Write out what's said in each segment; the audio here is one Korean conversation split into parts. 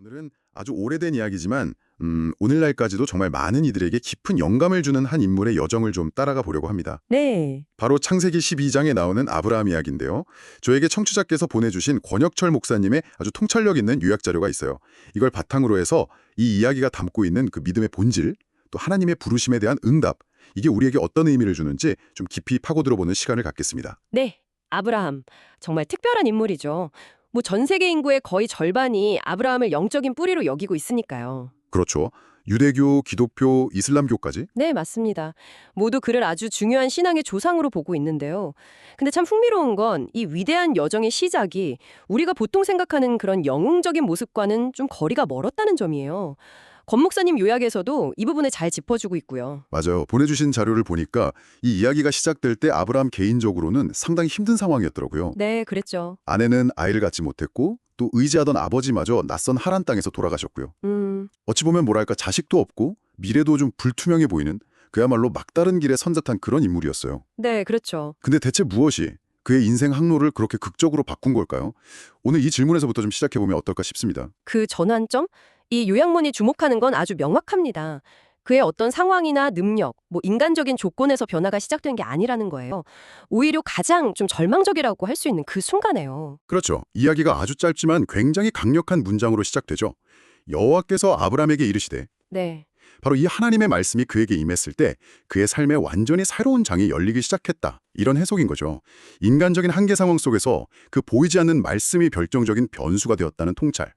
오늘은 아주 오래된 이야기지만 오늘날까지도 정말 많은 이들에게 깊은 영감을 주는 한 인물의 여정을 좀 따라가 보려고 합니다. 네. 바로 창세기 12장에 나오는 아브라함 이야기인데요. 저에게 청취자께서 보내주신 권혁철 목사님의 아주 통찰력 있는 요약 자료가 있어요. 이걸 바탕으로 해서 이 이야기가 담고 있는 그 믿음의 본질, 또 하나님의 부르심에 대한 응답, 이게 우리에게 어떤 의미를 주는지 좀 깊이 파고들어보는 시간을 갖겠습니다. 네. 아브라함. 정말 특별한 인물이죠. 뭐 전 세계 인구의 거의 절반이 아브라함을 영적인 뿌리로 여기고 있으니까요. 그렇죠. 유대교, 기독교, 이슬람교까지. 네, 맞습니다. 모두 그를 아주 중요한 신앙의 조상으로 보고 있는데요. 근데 참 흥미로운 건 이 위대한 여정의 시작이 우리가 보통 생각하는 그런 영웅적인 모습과는 좀 거리가 멀었다는 점이에요. 권 목사님 요약에서도 이 부분을 잘 짚어주고 있고요. 맞아요. 보내주신 자료를 보니까 이 이야기가 시작될 때 아브라함 개인적으로는 상당히 힘든 상황이었더라고요. 네, 그랬죠. 아내는 아이를 갖지 못했고 또 의지하던 아버지마저 낯선 하란 땅에서 돌아가셨고요. 어찌 보면 뭐랄까 자식도 없고 미래도 좀 불투명해 보이는 그야말로 막다른 길에 선뜻한 그런 인물이었어요. 네, 그렇죠. 근데 대체 무엇이 그의 인생 항로를 그렇게 극적으로 바꾼 걸까요? 오늘 이 질문에서부터 좀 시작해보면 어떨까 싶습니다. 그 전환점? 이 요약문이 주목하는 건 아주 명확합니다. 그의 어떤 상황이나 능력, 뭐 인간적인 조건에서 변화가 시작된 게 아니라는 거예요. 오히려 가장 좀 절망적이라고 할 수 있는 그 순간에요. 그렇죠. 이야기가 아주 짧지만 굉장히 강력한 문장으로 시작되죠. 여호와께서 아브라함에게 이르시되 네. 바로 이 하나님의 말씀이 그에게 임했을 때 그의 삶에 완전히 새로운 장이 열리기 시작했다. 이런 해석인 거죠. 인간적인 한계 상황 속에서 그 보이지 않는 말씀이 결정적인 변수가 되었다는 통찰.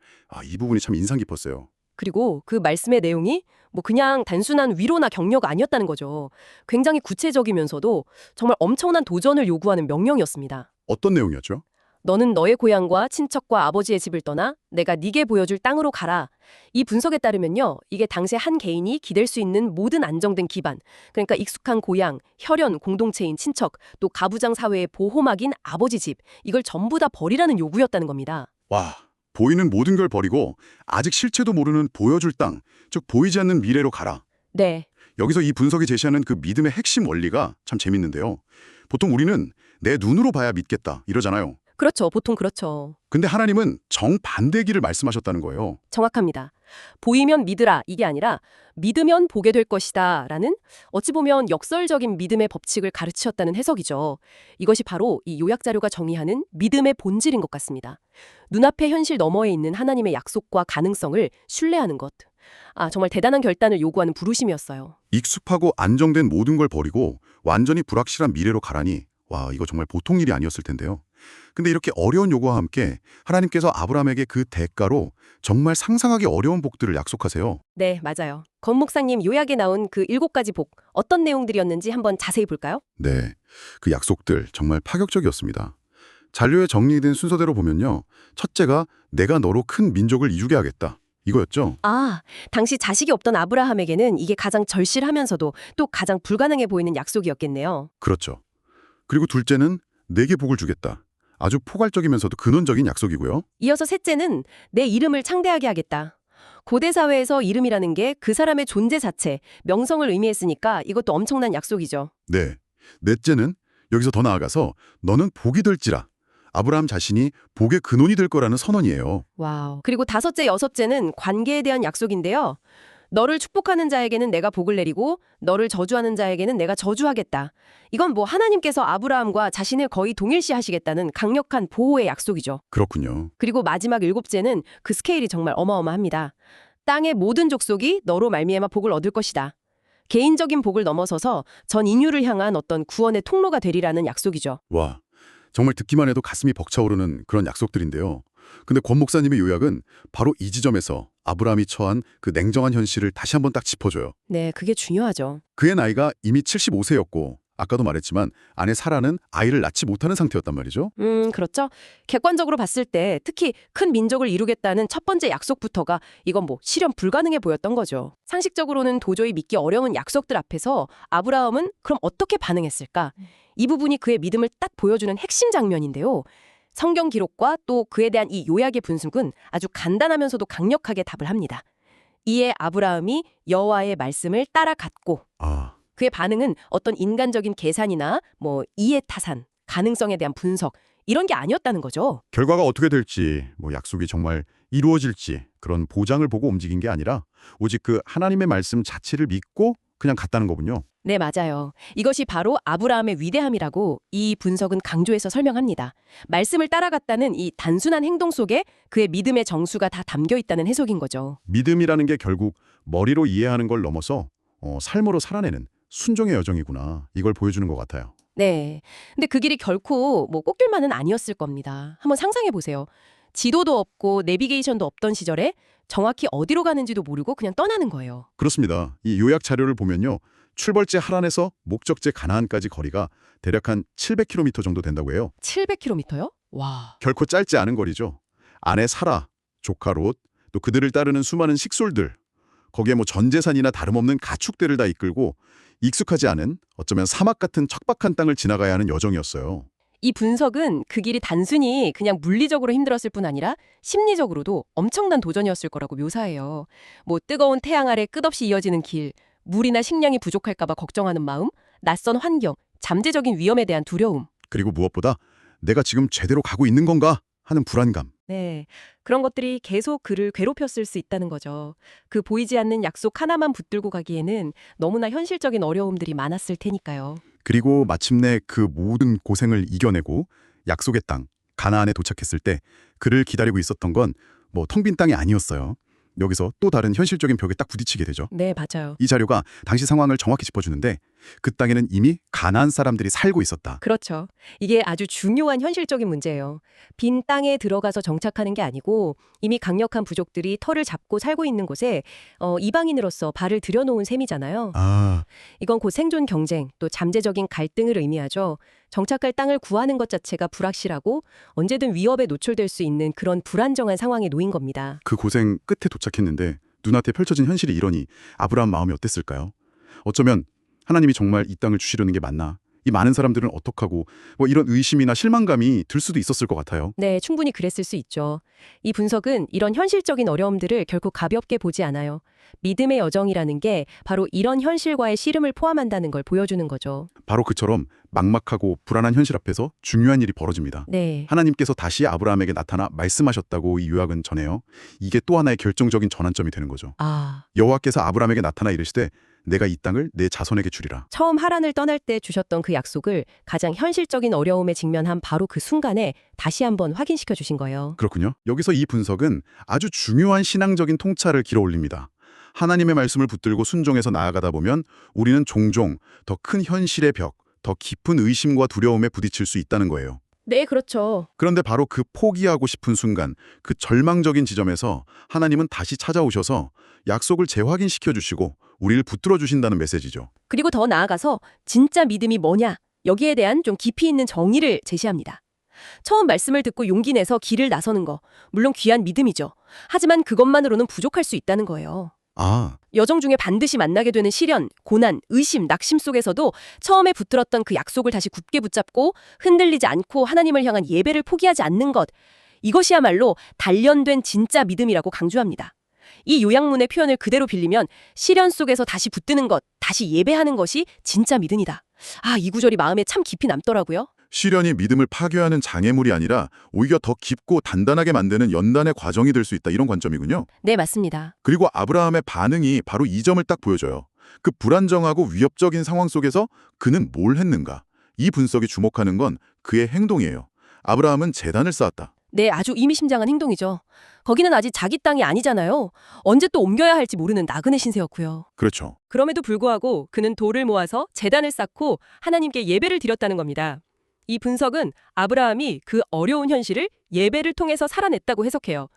이 부분이 참 인상 깊었어요. 그리고 그 말씀의 내용이 뭐 그냥 단순한 위로나 격려가 아니었다는 거죠. 굉장히 구체적이면서도 정말 엄청난 도전을 요구하는 명령이었습니다. 어떤 내용이었죠? 너는 너의 고향과 친척과 아버지의 집을 떠나 내가 네게 보여줄 땅으로 가라. 이 분석에 따르면요. 이게 당시 한 개인이 기댈 수 있는 모든 안정된 기반, 그러니까 익숙한 고향, 혈연, 공동체인 친척, 또 가부장 사회의 보호막인 아버지 집, 이걸 전부 다 버리라는 요구였다는 겁니다. 와, 보이는 모든 걸 버리고 아직 실체도 모르는 보여줄 땅, 즉 보이지 않는 미래로 가라. 네. 여기서 이 분석이 제시하는 그 믿음의 핵심 원리가 참 재밌는데요. 보통 우리는 내 눈으로 봐야 믿겠다 이러잖아요. 그렇죠. 보통 그렇죠. 근데 하나님은 정반대 길을 말씀하셨다는 거예요. 정확합니다. 보이면 믿으라 이게 아니라 믿으면 보게 될 것이다 라는 어찌 보면 역설적인 믿음의 법칙을 가르치셨다는 해석이죠. 이것이 바로 이 요약자료가 정의하는 믿음의 본질인 것 같습니다. 눈앞의 현실 너머에 있는 하나님의 약속과 가능성을 신뢰하는 것. 정말 대단한 결단을 요구하는 부르심이었어요. 익숙하고 안정된 모든 걸 버리고 완전히 불확실한 미래로 가라니 와, 이거 정말 보통 일이 아니었을 텐데요. 근데 이렇게 어려운 요구와 함께 하나님께서 아브라함에게 그 대가로 정말 상상하기 어려운 복들을 약속하세요. 네, 맞아요. 권 목사님 요약에 나온 그 7가지 복, 어떤 내용들이었는지 한번 자세히 볼까요? 네, 그 약속들 정말 파격적이었습니다. 잔료에 정리된 순서대로 보면요. 첫째가 내가 너로 큰 민족을 이루게 하겠다. 이거였죠. 당시 자식이 없던 아브라함에게는 이게 가장 절실하면서도 또 가장 불가능해 보이는 약속이었겠네요. 그렇죠. 그리고 둘째는 내게 복을 주겠다. 아주 포괄적이면서도 근원적인 약속이고요. 이어서 셋째는 내 이름을 창대하게 하겠다. 고대 사회에서 이름이라는 게 그 사람의 존재 자체, 명성을 의미했으니까 이것도 엄청난 약속이죠. 네. 넷째는 여기서 더 나아가서 너는 복이 될지라. 아브라함 자신이 복의 근원이 될 거라는 선언이에요. 와우. 그리고 다섯째, 여섯째는 관계에 대한 약속인데요. 너를 축복하는 자에게는 내가 복을 내리고 너를 저주하는 자에게는 내가 저주하겠다. 이건 뭐 하나님께서 아브라함과 자신을 거의 동일시하시겠다는 강력한 보호의 약속이죠. 그렇군요. 그리고 마지막 일곱째는 그 스케일이 정말 어마어마합니다. 땅의 모든 족속이 너로 말미암아 복을 얻을 것이다. 개인적인 복을 넘어서서 전 인류를 향한 어떤 구원의 통로가 되리라는 약속이죠. 와, 정말 듣기만 해도 가슴이 벅차오르는 그런 약속들인데요. 근데 권 목사님의 요약은 바로 이 지점에서 아브라함이 처한 그 냉정한 현실을 다시 한번 딱 짚어줘요. 네, 그게 중요하죠. 그의 나이가 이미 75세였고 아까도 말했지만 아내 사라는 아이를 낳지 못하는 상태였단 말이죠. 그렇죠. 객관적으로 봤을 때 특히 큰 민족을 이루겠다는 첫 번째 약속부터가 이건 뭐 실현 불가능해 보였던 거죠. 상식적으로는 도저히 믿기 어려운 약속들 앞에서 아브라함은 그럼 어떻게 반응했을까? 이 부분이 그의 믿음을 딱 보여주는 핵심 장면인데요. 성경 기록과 또 그에 대한 이 요약의 분석은 아주 간단하면서도 강력하게 답을 합니다. 이에 아브라함이 여호와의 말씀을 따라갔고 그의 반응은 어떤 인간적인 계산이나 뭐 이해 타산, 가능성에 대한 분석 이런 게 아니었다는 거죠. 결과가 어떻게 될지, 약속이 정말 이루어질지 그런 보장을 보고 움직인 게 아니라 오직 그 하나님의 말씀 자체를 믿고 그냥 갔다는 거군요. 네, 맞아요. 이것이 바로 아브라함의 위대함이라고 이 분석은 강조해서 설명합니다. 말씀을 따라갔다는 이 단순한 행동 속에 그의 믿음의 정수가 다 담겨 있다는 해석인 거죠. 믿음이라는 게 결국 머리로 이해하는 걸 넘어서 삶으로 살아내는 순종의 여정이구나. 이걸 보여주는 것 같아요. 네. 근데 그 길이 결코 꽃길만은 아니었을 겁니다. 한번 상상해 보세요. 지도도 없고 내비게이션도 없던 시절에 정확히 어디로 가는지도 모르고 그냥 떠나는 거예요. 그렇습니다. 이 요약 자료를 보면요. 출발지 하란에서 목적지 가나안까지 거리가 대략 한 700km 정도 된다고 해요. 700km요? 와. 결코 짧지 않은 거리죠. 아내 사라, 조카 롯, 또 그들을 따르는 수많은 식솔들, 거기에 전 재산이나 다름없는 가축들을 다 이끌고 익숙하지 않은 어쩌면 사막 같은 척박한 땅을 지나가야 하는 여정이었어요. 이 분석은 그 길이 단순히 그냥 물리적으로 힘들었을 뿐 아니라 심리적으로도 엄청난 도전이었을 거라고 묘사해요. 뜨거운 태양 아래 끝없이 이어지는 길, 물이나 식량이 부족할까 봐 걱정하는 마음, 낯선 환경, 잠재적인 위험에 대한 두려움. 그리고 무엇보다 내가 지금 제대로 가고 있는 건가 하는 불안감. 네, 그런 것들이 계속 그를 괴롭혔을 수 있다는 거죠. 그 보이지 않는 약속 하나만 붙들고 가기에는 너무나 현실적인 어려움들이 많았을 테니까요. 그리고 마침내 그 모든 고생을 이겨내고 약속의 땅, 가나안에 도착했을 때 그를 기다리고 있었던 건 텅 빈 땅이 아니었어요. 여기서 또 다른 현실적인 벽에 딱 부딪히게 되죠. 네, 맞아요. 이 자료가 당시 상황을 정확히 짚어주는데 그 땅에는 이미 가나안 사람들이 살고 있었다. 그렇죠. 이게 아주 중요한 현실적인 문제예요. 빈 땅에 들어가서 정착하는 게 아니고 이미 강력한 부족들이 터를 잡고 살고 있는 곳에 이방인으로서 발을 들여놓은 셈이잖아요. 아, 이건 곧 생존 경쟁, 또 잠재적인 갈등을 의미하죠. 정착할 땅을 구하는 것 자체가 불확실하고 언제든 위협에 노출될 수 있는 그런 불안정한 상황에 놓인 겁니다. 그 고생 끝에 도착했는데 눈앞에 펼쳐진 현실이 이러니 아브라함 마음이 어땠을까요? 어쩌면 하나님이 정말 이 땅을 주시려는 게 맞나? 이 많은 사람들은 어떡하고 이런 의심이나 실망감이 들 수도 있었을 것 같아요. 네, 충분히 그랬을 수 있죠. 이 분석은 이런 현실적인 어려움들을 결코 가볍게 보지 않아요. 믿음의 여정이라는 게 바로 이런 현실과의 씨름을 포함한다는 걸 보여주는 거죠. 바로 그처럼 막막하고 불안한 현실 앞에서 중요한 일이 벌어집니다. 네. 하나님께서 다시 아브라함에게 나타나 말씀하셨다고 이 요약은 전해요. 이게 또 하나의 결정적인 전환점이 되는 거죠. 여호와께서 아브라함에게 나타나 이르시되 내가 이 땅을 내 자손에게 주리라. 처음 하란을 떠날 때 주셨던 그 약속을 가장 현실적인 어려움에 직면한 바로 그 순간에 다시 한번 확인시켜 주신 거예요. 그렇군요. 여기서 이 분석은 아주 중요한 신앙적인 통찰을 길어 올립니다. 하나님의 말씀을 붙들고 순종해서 나아가다 보면 우리는 종종 더 큰 현실의 벽, 더 깊은 의심과 두려움에 부딪힐 수 있다는 거예요. 네, 그렇죠. 그런데 바로 그 포기하고 싶은 순간, 그 절망적인 지점에서 하나님은 다시 찾아오셔서 약속을 재확인시켜 주시고 우리를 붙들어 주신다는 메시지죠. 그리고 더 나아가서 진짜 믿음이 뭐냐? 여기에 대한 좀 깊이 있는 정의를 제시합니다. 처음 말씀을 듣고 용기 내서 길을 나서는 거, 물론 귀한 믿음이죠. 하지만 그것만으로는 부족할 수 있다는 거예요. 아, 여정 중에 반드시 만나게 되는 시련, 고난, 의심, 낙심 속에서도 처음에 붙들었던 그 약속을 다시 굳게 붙잡고 흔들리지 않고 하나님을 향한 예배를 포기하지 않는 것, 이것이야말로 단련된 진짜 믿음이라고 강조합니다. 이 요약문의 표현을 그대로 빌리면 시련 속에서 다시 붙드는 것, 다시 예배하는 것이 진짜 믿음이다. 이 구절이 마음에 참 깊이 남더라고요. 시련이 믿음을 파괴하는 장애물이 아니라 오히려 더 깊고 단단하게 만드는 연단의 과정이 될 수 있다, 이런 관점이군요. 네, 맞습니다. 그리고 아브라함의 반응이 바로 이 점을 딱 보여줘요. 그 불안정하고 위협적인 상황 속에서 그는 뭘 했는가? 이 분석이 주목하는 건 그의 행동이에요. 아브라함은 제단을 쌓았다. 네, 아주 의미심장한 행동이죠. 거기는 아직 자기 땅이 아니잖아요. 언제 또 옮겨야 할지 모르는 나그네 신세였고요. 그렇죠. 그럼에도 불구하고 그는 돌을 모아서 제단을 쌓고 하나님께 예배를 드렸다는 겁니다. 이 분석은 아브라함이 그 어려운 현실을 예배를 통해서 살아냈다고 해석해요.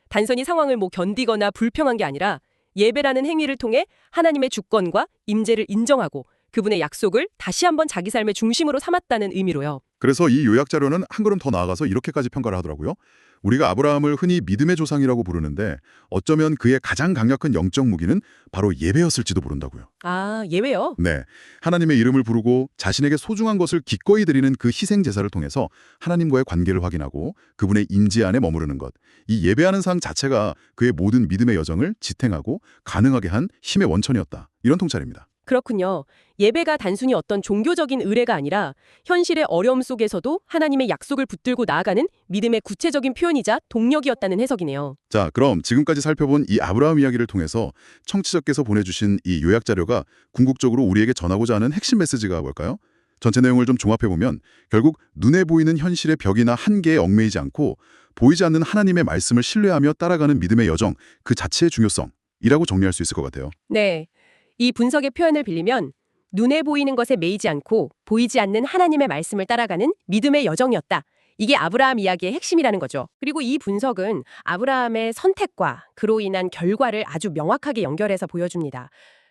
단순히 상황을 견디거나 불평한 게 아니라 예배라는 행위를 통해 하나님의 주권과 임재를 인정하고 그분의 약속을 다시 한번 자기 삶의 중심으로 삼았다는 의미로요. 그래서 이 요약 자료는 한 걸음 더 나아가서 이렇게까지 평가를 하더라고요. 우리가 아브라함을 흔히 믿음의 조상이라고 부르는데 어쩌면 그의 가장 강력한 영적 무기는 바로 예배였을지도 모른다고요. 예배요? 네, 하나님의 이름을 부르고 자신에게 소중한 것을 기꺼이 드리는 그 희생 제사를 통해서 하나님과의 관계를 확인하고 그분의 임재 안에 머무르는 것. 이 예배하는 삶 자체가 그의 모든 믿음의 여정을 지탱하고 가능하게 한 힘의 원천이었다. 이런 통찰입니다. 그렇군요. 예배가 단순히 어떤 종교적인 의례가 아니라 현실의 어려움 속에서도 하나님의 약속을 붙들고 나아가는 믿음의 구체적인 표현이자 동력이었다는 해석이네요. 자, 그럼 지금까지 살펴본 이 아브라함 이야기를 통해서 청취자께서 보내주신 이 요약 자료가 궁극적으로 우리에게 전하고자 하는 핵심 메시지가 뭘까요? 전체 내용을 좀 종합해보면 결국 눈에 보이는 현실의 벽이나 한계에 얽매이지 않고 보이지 않는 하나님의 말씀을 신뢰하며 따라가는 믿음의 여정, 그 자체의 중요성이라고 정리할 수 있을 것 같아요. 네. 이 분석의 표현을 빌리면 눈에 보이는 것에 매이지 않고 보이지 않는 하나님의 말씀을 따라가는 믿음의 여정이었다. 이게 아브라함 이야기의 핵심이라는 거죠. 그리고 이 분석은 아브라함의 선택과 그로 인한 결과를 아주 명확하게 연결해서 보여줍니다.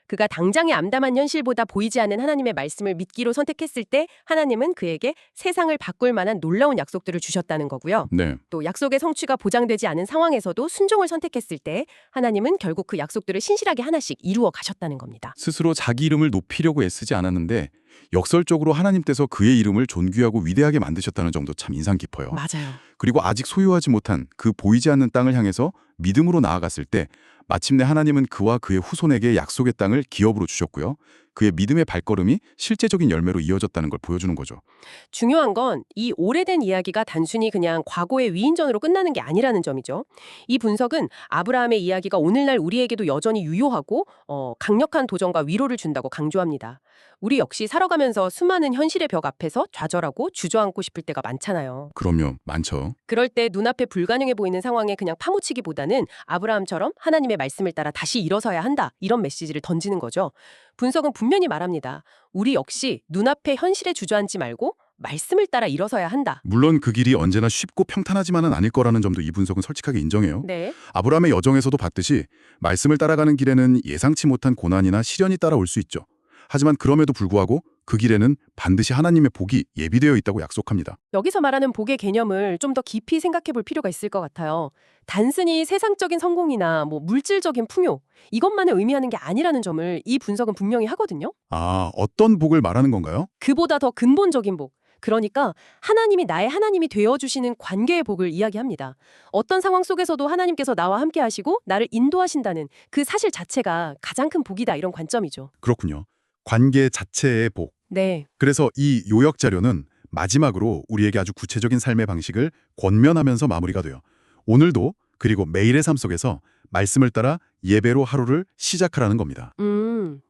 그가 당장의 암담한 현실보다 보이지 않는 하나님의 말씀을 믿기로 선택했을 때 하나님은 그에게 세상을 바꿀 만한 놀라운 약속들을 주셨다는 거고요. 네. 또 약속의 성취가 보장되지 않은 상황에서도 순종을 선택했을 때 하나님은 결국 그 약속들을 신실하게 하나씩 이루어 가셨다는 겁니다. 스스로 자기 이름을 높이려고 애쓰지 않았는데 역설적으로 하나님께서 그의 이름을 존귀하고 위대하게 만드셨다는 점도 참 인상 깊어요. 맞아요. 그리고 아직 소유하지 못한 그 보이지 않는 땅을 향해서 믿음으로 나아갔을 때 마침내 하나님은 그와 그의 후손에게 약속의 땅을 기업으로 주셨고요. 그의 믿음의 발걸음이 실제적인 열매로 이어졌다는 걸 보여주는 거죠. 중요한 건 이 오래된 이야기가 단순히 그냥 과거의 위인전으로 끝나는 게 아니라는 점이죠. 이 분석은 아브라함의 이야기가 오늘날 우리에게도 여전히 유효하고 강력한 도전과 위로를 준다고 강조합니다. 우리 역시 살아가면서 수많은 현실의 벽 앞에서 좌절하고 주저앉고 싶을 때가 많잖아요. 그럼요. 많죠. 그럴 때 눈앞에 불가능해 보이는 상황에 그냥 파묻히기보다는 아브라함처럼 하나님의 말씀을 따라 다시 일어서야 한다. 이런 메시지를 던지는 거죠. 분석은 분명히 말합니다. 우리 역시 눈앞에 현실에 주저앉지 말고 말씀을 따라 일어서야 한다. 물론 그 길이 언제나 쉽고 평탄하지만은 아닐 거라는 점도 이 분석은 솔직하게 인정해요. 네. 아브라함의 여정에서도 봤듯이 말씀을 따라가는 길에는 예상치 못한 고난이나 시련이 따라올 수 있죠. 하지만 그럼에도 불구하고 그 길에는 반드시 하나님의 복이 예비되어 있다고 약속합니다. 여기서 말하는 복의 개념을 좀 더 깊이 생각해 볼 필요가 있을 것 같아요. 단순히 세상적인 성공이나 물질적인 풍요, 이것만을 의미하는 게 아니라는 점을 이 분석은 분명히 하거든요. 아, 어떤 복을 말하는 건가요? 그보다 더 근본적인 복. 그러니까 하나님이 나의 하나님이 되어주시는 관계의 복을 이야기합니다. 어떤 상황 속에서도 하나님께서 나와 함께 하시고 나를 인도하신다는 그 사실 자체가 가장 큰 복이다, 이런 관점이죠. 그렇군요. 관계 자체의 복. 네. 그래서 이 요약 자료는 마지막으로 우리에게 아주 구체적인 삶의 방식을 권면하면서 마무리가 돼요. 오늘도 그리고 매일의 삶 속에서 말씀을 따라 예배로 하루를 시작하라는 겁니다.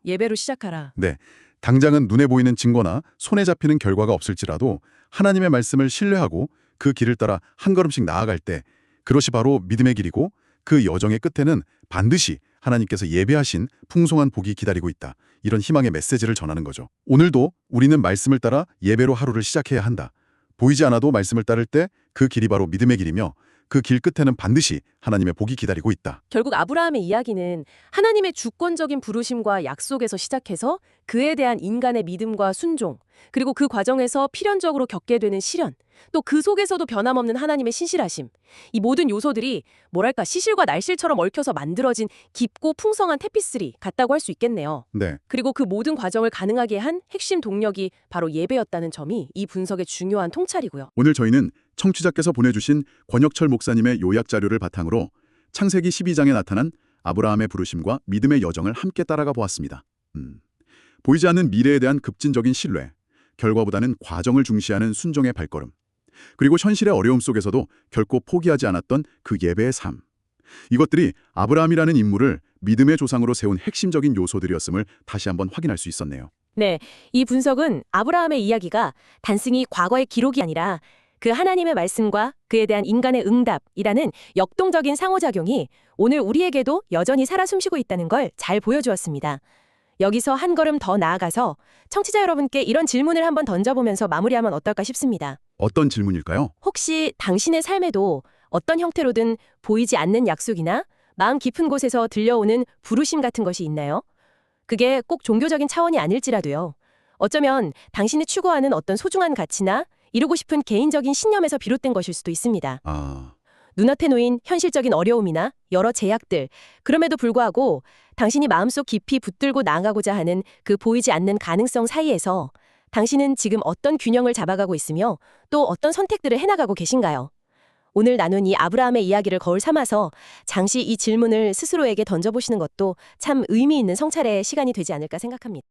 예배로 시작하라. 네, 당장은 눈에 보이는 증거나 손에 잡히는 결과가 없을지라도 하나님의 말씀을 신뢰하고 그 길을 따라 한 걸음씩 나아갈 때 그것이 바로 믿음의 길이고 그 여정의 끝에는 반드시 하나님께서 예배하신 풍성한 복이 기다리고 있다. 이런 희망의 메시지를 전하는 거죠. 오늘도 우리는 말씀을 따라 예배로 하루를 시작해야 한다. 보이지 않아도 말씀을 따를 때 그 길이 바로 믿음의 길이며 그 길 끝에는 반드시 하나님의 복이 기다리고 있다. 결국 아브라함의 이야기는 하나님의 주권적인 부르심과 약속에서 시작해서 그에 대한 인간의 믿음과 순종, 그리고 그 과정에서 필연적으로 겪게 되는 시련, 또 그 속에서도 변함없는 하나님의 신실하심, 이 모든 요소들이 뭐랄까 시실과 날실처럼 얽혀서 만들어진 깊고 풍성한 태피스리 같다고 할 수 있겠네요. 네, 그리고 그 모든 과정을 가능하게 한 핵심 동력이 바로 예배였다는 점이 이 분석의 중요한 통찰이고요. 오늘 저희는 청취자께서 보내주신 권혁철 목사님의 요약 자료를 바탕으로 창세기 12장에 나타난 아브라함의 부르심과 믿음의 여정을 함께 따라가 보았습니다. 보이지 않는 미래에 대한 급진적인 신뢰, 결과보다는 과정을 중시하는 순종의 발걸음, 그리고 현실의 어려움 속에서도 결코 포기하지 않았던 그 예배의 삶. 이것들이 아브라함이라는 인물을 믿음의 조상으로 세운 핵심적인 요소들이었음을 다시 한번 확인할 수 있었네요. 네, 이 분석은 아브라함의 이야기가 단순히 과거의 기록이 아니라 그 하나님의 말씀과 그에 대한 인간의 응답이라는 역동적인 상호작용이 오늘 우리에게도 여전히 살아 숨쉬고 있다는 걸 잘 보여주었습니다. 여기서 한 걸음 더 나아가서 청취자 여러분께 이런 질문을 한번 던져보면서 마무리하면 어떨까 싶습니다. 어떤 질문일까요? 혹시 당신의 삶에도 어떤 형태로든 보이지 않는 약속이나 마음 깊은 곳에서 들려오는 부르심 같은 것이 있나요? 그게 꼭 종교적인 차원이 아닐지라도요. 어쩌면 당신이 추구하는 어떤 소중한 가치나 이루고 싶은 개인적인 신념에서 비롯된 것일 수도 있습니다. 눈앞에 놓인 현실적인 어려움이나 여러 제약들, 그럼에도 불구하고 당신이 마음속 깊이 붙들고 나아가고자 하는 그 보이지 않는 가능성 사이에서 당신은 지금 어떤 균형을 잡아가고 있으며 또 어떤 선택들을 해나가고 계신가요? 오늘 나눈 이 아브라함의 이야기를 거울 삼아서 잠시 이 질문을 스스로에게 던져보시는 것도 참 의미 있는 성찰의 시간이 되지 않을까 생각합니다.